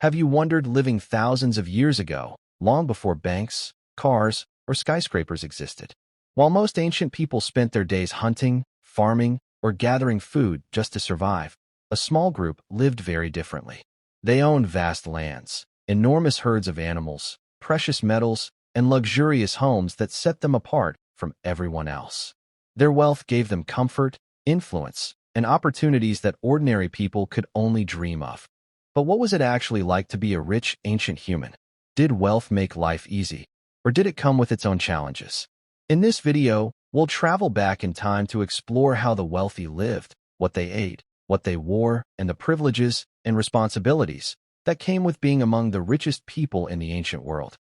Have you wondered, living thousands of years ago, long before banks, cars, or skyscrapers existed? While most ancient people spent their days hunting, farming, or gathering food just to survive, a small group lived very differently. They owned vast lands, enormous herds of animals, precious metals, and luxurious homes that set them apart from everyone else. Their wealth gave them comfort, influence, and opportunities that ordinary people could only dream of. But what was it actually like to be a rich, ancient human? Did wealth make life easy, or did it come with its own challenges? In this video, we'll travel back in time to explore how the wealthy lived, what they ate, what they wore, and the privileges and responsibilities that came with being among the richest people in the ancient world.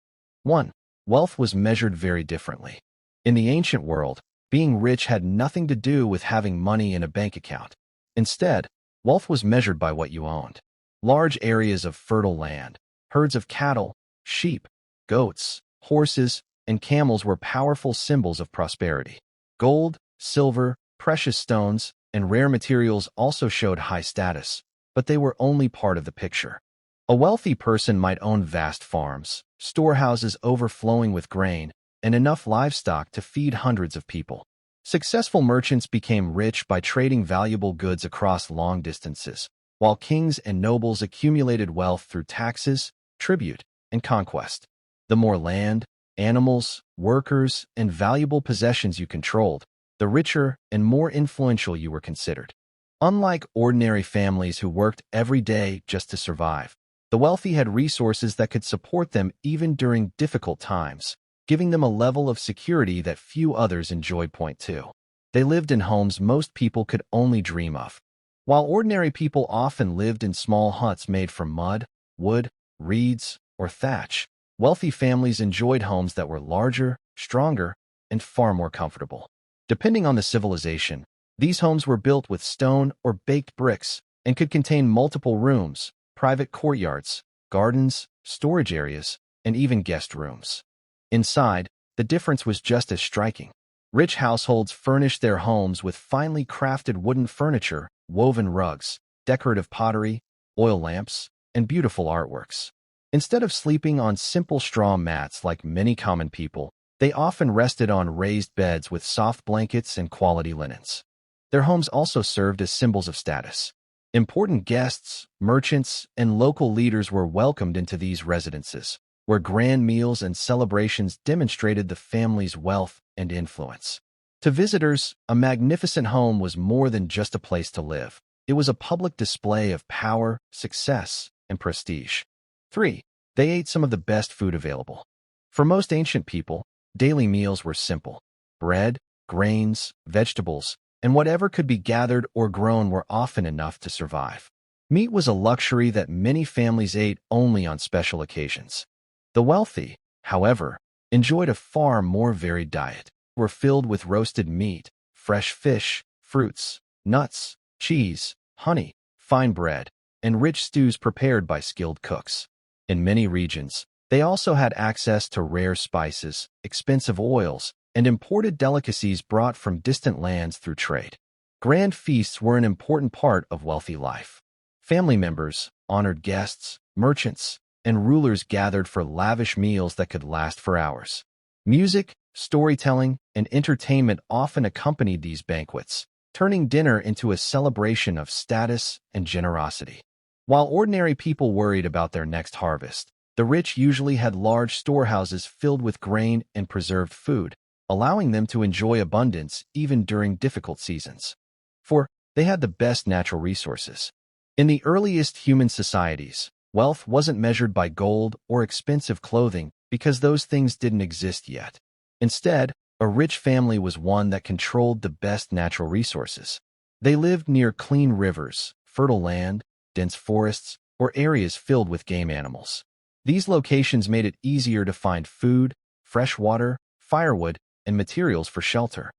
1. Wealth was measured very differently. In the ancient world, being rich had nothing to do with having money in a bank account. Instead, wealth was measured by what you owned. Large areas of fertile land, herds of cattle, sheep, goats, horses, and camels were powerful symbols of prosperity. Gold, silver, precious stones, and rare materials also showed high status, but they were only part of the picture. A wealthy person might own vast farms, storehouses overflowing with grain, and enough livestock to feed hundreds of people. Successful merchants became rich by trading valuable goods across long distances, while kings and nobles accumulated wealth through taxes, tribute, and conquest. The more land, animals, workers, and valuable possessions you controlled, the richer and more influential you were considered. Unlike ordinary families who worked every day just to survive, the wealthy had resources that could support them even during difficult times, giving them a level of security that few others enjoyed. Point 2. They lived in homes most people could only dream of. While ordinary people often lived in small huts made from mud, wood, reeds, or thatch, wealthy families enjoyed homes that were larger, stronger, and far more comfortable. Depending on the civilization, these homes were built with stone or baked bricks and could contain multiple rooms, private courtyards, gardens, storage areas, and even guest rooms. Inside, the difference was just as striking. Rich households furnished their homes with finely crafted wooden furniture, woven rugs, decorative pottery, oil lamps, and beautiful artworks. Instead of sleeping on simple straw mats like many common people, they often rested on raised beds with soft blankets and quality linens. Their homes also served as symbols of status. Important guests, merchants, and local leaders were welcomed into these residences, where grand meals and celebrations demonstrated the family's wealth and influence. To visitors, a magnificent home was more than just a place to live. It was a public display of power, success, and prestige. 3. They ate some of the best food available. For most ancient people, daily meals were simple. Bread, grains, vegetables, and whatever could be gathered or grown were often enough to survive. Meat was a luxury that many families ate only on special occasions. The wealthy, however, enjoyed a far more varied diet. Were filled with roasted meat, fresh fish, fruits, nuts, cheese, honey, fine bread, and rich stews prepared by skilled cooks. In many regions, they also had access to rare spices, expensive oils, and imported delicacies brought from distant lands through trade. Grand feasts were an important part of wealthy life. Family members, honored guests, merchants, and rulers gathered for lavish meals that could last for hours. Music, storytelling, and entertainment often accompanied these banquets, turning dinner into a celebration of status and generosity. While ordinary people worried about their next harvest, the rich usually had large storehouses filled with grain and preserved food, allowing them to enjoy abundance even during difficult seasons. 4. They had the best natural resources. In the earliest human societies, wealth wasn't measured by gold or expensive clothing because those things didn't exist yet. Instead, a rich family was one that controlled the best natural resources. They lived near clean rivers, fertile land, dense forests, or areas filled with game animals. These locations made it easier to find food, fresh water, firewood, and materials for shelter.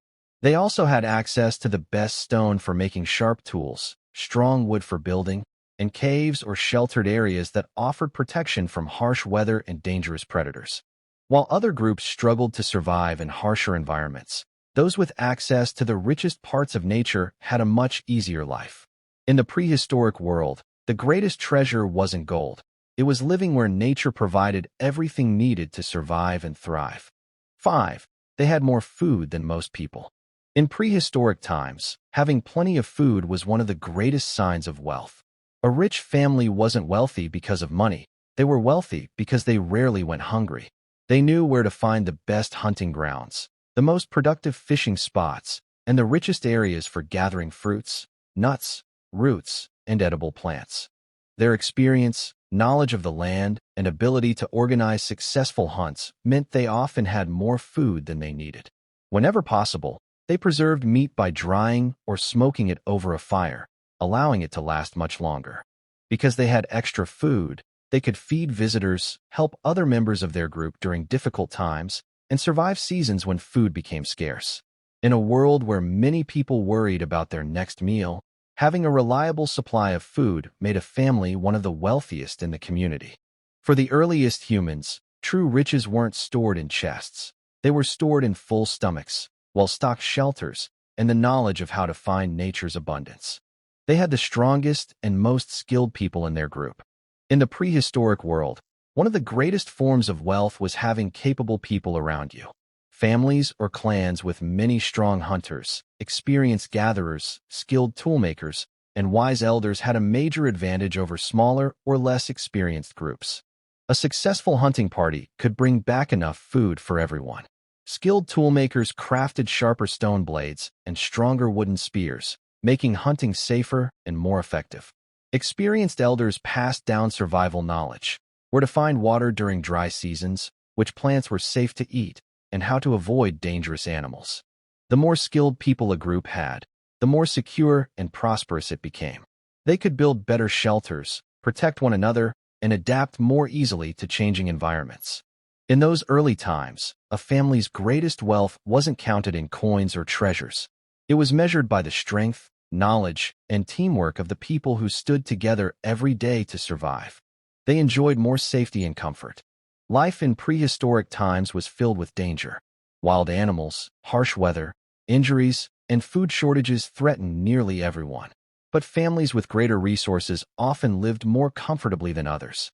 They also had access to the best stone for making sharp tools, strong wood for building, and caves or sheltered areas that offered protection from harsh weather and dangerous predators. While other groups struggled to survive in harsher environments, those with access to the richest parts of nature had a much easier life. In the prehistoric world, the greatest treasure wasn't gold. It was living where nature provided everything needed to survive and thrive. 5. They had more food than most people. In prehistoric times, having plenty of food was one of the greatest signs of wealth. A rich family wasn't wealthy because of money. They were wealthy because they rarely went hungry. They knew where to find the best hunting grounds, the most productive fishing spots, and the richest areas for gathering fruits, nuts, roots, and edible plants. Their experience, knowledge of the land, and ability to organize successful hunts meant they often had more food than they needed. Whenever possible, they preserved meat by drying or smoking it over a fire, allowing it to last much longer. Because they had extra food, they could feed visitors, help other members of their group during difficult times, and survive seasons when food became scarce. In a world where many people worried about their next meal, having a reliable supply of food made a family one of the wealthiest in the community. For the earliest humans, true riches weren't stored in chests. They were stored in full stomachs, well-stocked shelters, and the knowledge of how to find nature's abundance. They had the strongest and most skilled people in their group. In the prehistoric world, one of the greatest forms of wealth was having capable people around you. Families or clans with many strong hunters, experienced gatherers, skilled toolmakers, and wise elders had a major advantage over smaller or less experienced groups. A successful hunting party could bring back enough food for everyone. Skilled toolmakers crafted sharper stone blades and stronger wooden spears, making hunting safer and more effective. Experienced elders passed down survival knowledge, where to find water during dry seasons, which plants were safe to eat, and how to avoid dangerous animals. The more skilled people a group had, the more secure and prosperous it became. They could build better shelters, protect one another, and adapt more easily to changing environments. In those early times, a family's greatest wealth wasn't counted in coins or treasures. It was measured by the strength, knowledge, and teamwork of the people who stood together every day to survive. They enjoyed more safety and comfort. Life in prehistoric times was filled with danger. Wild animals, harsh weather, injuries, and food shortages threatened nearly everyone. But families with greater resources often lived more comfortably than others.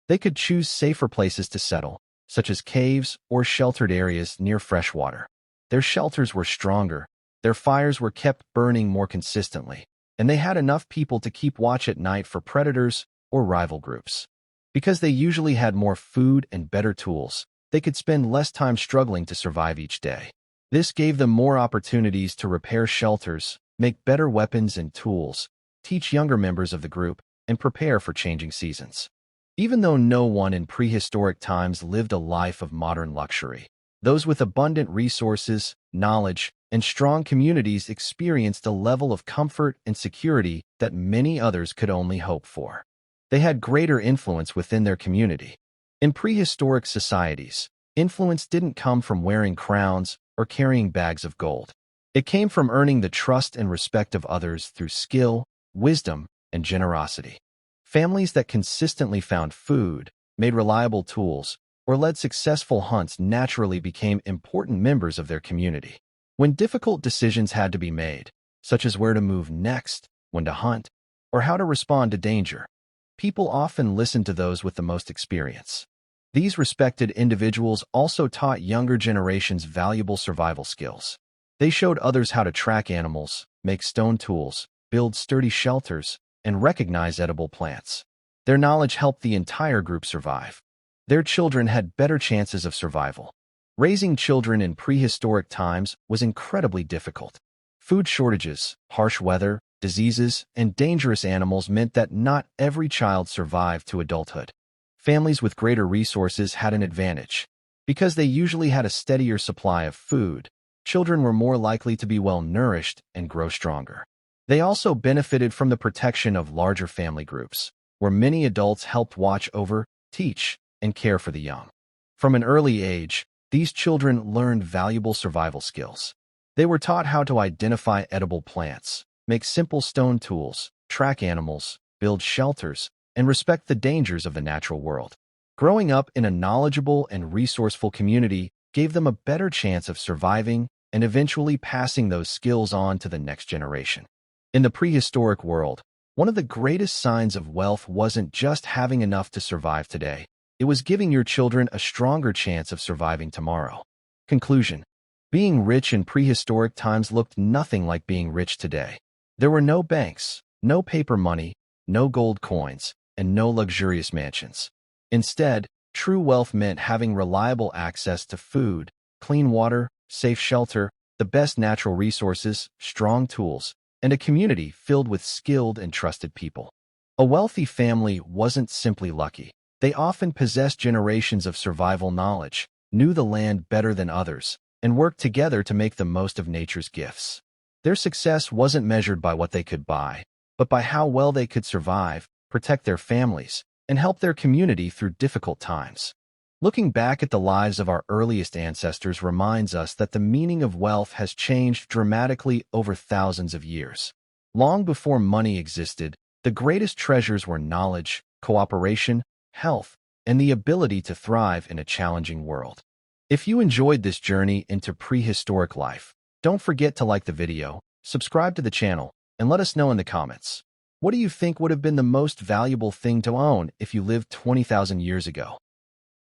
They could choose safer places to settle, such as caves or sheltered areas near fresh water. Their shelters were stronger, their fires were kept burning more consistently, and they had enough people to keep watch at night for predators or rival groups. Because they usually had more food and better tools, they could spend less time struggling to survive each day. This gave them more opportunities to repair shelters, make better weapons and tools, teach younger members of the group, and prepare for changing seasons. Even though no one in prehistoric times lived a life of modern luxury, those with abundant resources, knowledge, and strong communities experienced a level of comfort and security that many others could only hope for. They had greater influence within their community. In prehistoric societies, influence didn't come from wearing crowns or carrying bags of gold. It came from earning the trust and respect of others through skill, wisdom, and generosity. Families that consistently found food, made reliable tools, or led successful hunts naturally became important members of their community. When difficult decisions had to be made, such as where to move next, when to hunt, or how to respond to danger, people often listened to those with the most experience. These respected individuals also taught younger generations valuable survival skills. They showed others how to track animals, make stone tools, build sturdy shelters, and recognize edible plants. Their knowledge helped the entire group survive. Their children had better chances of survival. Raising children in prehistoric times was incredibly difficult. Food shortages, harsh weather, diseases, and dangerous animals meant that not every child survived to adulthood. Families with greater resources had an advantage. Because they usually had a steadier supply of food, children were more likely to be well-nourished and grow stronger. They also benefited from the protection of larger family groups, where many adults helped watch over, teach, and care for the young. From an early age, these children learned valuable survival skills. They were taught how to identify edible plants, make simple stone tools, track animals, build shelters, and respect the dangers of the natural world. Growing up in a knowledgeable and resourceful community gave them a better chance of surviving and eventually passing those skills on to the next generation. In the prehistoric world, One of the greatest signs of wealth wasn't just having enough to survive today. It was giving your children a stronger chance of surviving tomorrow. Conclusion: being rich in prehistoric times looked nothing like being rich today. There were no banks, no paper money, no gold coins, and no luxurious mansions. Instead, true wealth meant having reliable access to food, clean water, safe shelter, the best natural resources, strong tools, and a community filled with skilled and trusted people. A wealthy family wasn't simply lucky. They often possessed generations of survival knowledge, knew the land better than others, and worked together to make the most of nature's gifts. Their success wasn't measured by what they could buy, but by how well they could survive, protect their families, and help their community through difficult times. Looking back at the lives of our earliest ancestors reminds us that the meaning of wealth has changed dramatically over thousands of years. Long before money existed, the greatest treasures were knowledge, cooperation, health, and the ability to thrive in a challenging world. If you enjoyed this journey into prehistoric life, don't forget to like the video, subscribe to the channel, and let us know in the comments. What do you think would have been the most valuable thing to own if you lived 20,000 years ago?